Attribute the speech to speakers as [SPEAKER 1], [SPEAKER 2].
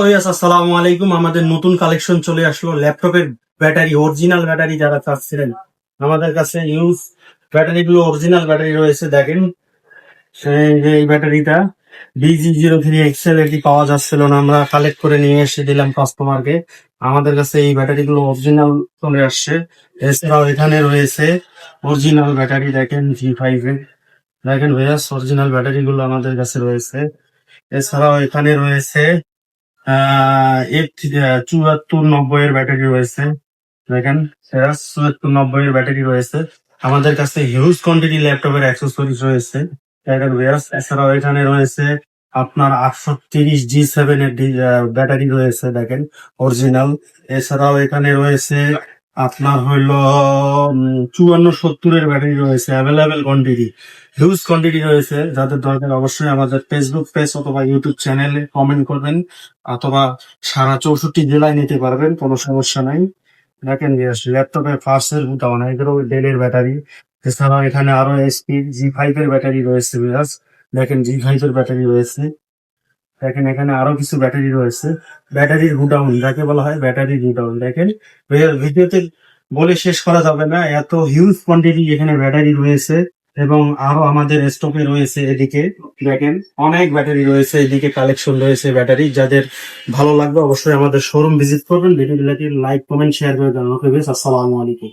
[SPEAKER 1] ভাইয়াস, আসসালামু আলাইকুম। আমাদের নতুন কালেকশন চলে আসলো ল্যাপটপের ব্যাটারি, অরিজিনাল ব্যাটারি যারা চাচ্ছিলেন আমাদের কাছে ইউজ ব্যাটারি গুলো অরিজিনাল ব্যাটারি রয়েছে। দেখেন সেই যে এই ব্যাটারিটা BG03XL এটি পাওয়া যাচ্ছিল না, আমরা কালেক্ট করে নিয়ে এসে দিলাম কাস্টমারকে। আমাদের কাছে এই ব্যাটারি গুলো অরিজিনাল চলে আসছে। এছাড়াও এখানে রয়েছে অরিজিনাল ব্যাটারি, দেখেন G5 এর। দেখেন ভাইয়াস, অরিজিনাল ব্যাটারি গুলো আমাদের কাছে রয়েছে। এছাড়াও এখানে রয়েছে 7490 এর ব্যাটারি রয়েছে। দেখেন 7490 এর ব্যাটারি রয়েছে। আমাদের কাছে হিউজ কোয়ান্টিটি ল্যাপটপের অ্যাক্সেসরিজ রয়েছে। দেখেন ভিউয়ার্স, এছাড়াও এখানে রয়েছে আপনার 830G7 এর ব্যাটারি রয়েছে, দেখেন অরিজিনাল। এছাড়াও এখানে রয়েছে আপনার হইলো 5470 এর ব্যাটারি রয়েছে। অ্যাভেলেবেল কোয়ান্টিটি, হিউজ কোয়ান্টিটি রয়েছে। যাদের দরকার অবশ্যই আমাদের ফেসবুক পেজ অথবা ইউটিউব চ্যানেলে কমেন্ট করবেন, অথবা সারা 64 জেলায় নিতে পারবেন, কোনো সমস্যা নাই। দেখেন ল্যাপটপের ফার্স্টের বুটাও না, এগুলো ডেলের ব্যাটারি। এছাড়াও এখানে আরো G5 এর ব্যাটারি রয়েছে বিরাজ। দেখেন G5 এর ব্যাটারি রয়েছে। দেখেন এখানে আরো কিছু ব্যাটারি রয়েছে। ব্যাটারির গুডাউন যাকে বলা হয়, ব্যাটারি গুডাউন। দেখেন ভিডিওতে বলে শেষ করা যাবে না, এত হিউজ কোয়ান্টিটি এখানে ব্যাটারি রয়েছে। এবং আরো আমাদের স্টকে রয়েছে এদিকে। দেখেন অনেক ব্যাটারি রয়েছে, এদিকে কালেকশন রয়েছে ব্যাটারি। যাদের ভালো লাগবে অবশ্যই আমাদের শোরুম ভিজিট করবেন। ভিডিওটি লাইক কমেন্ট শেয়ার করে দেন। ওকে বেশ, আসসালামু আলাইকুম।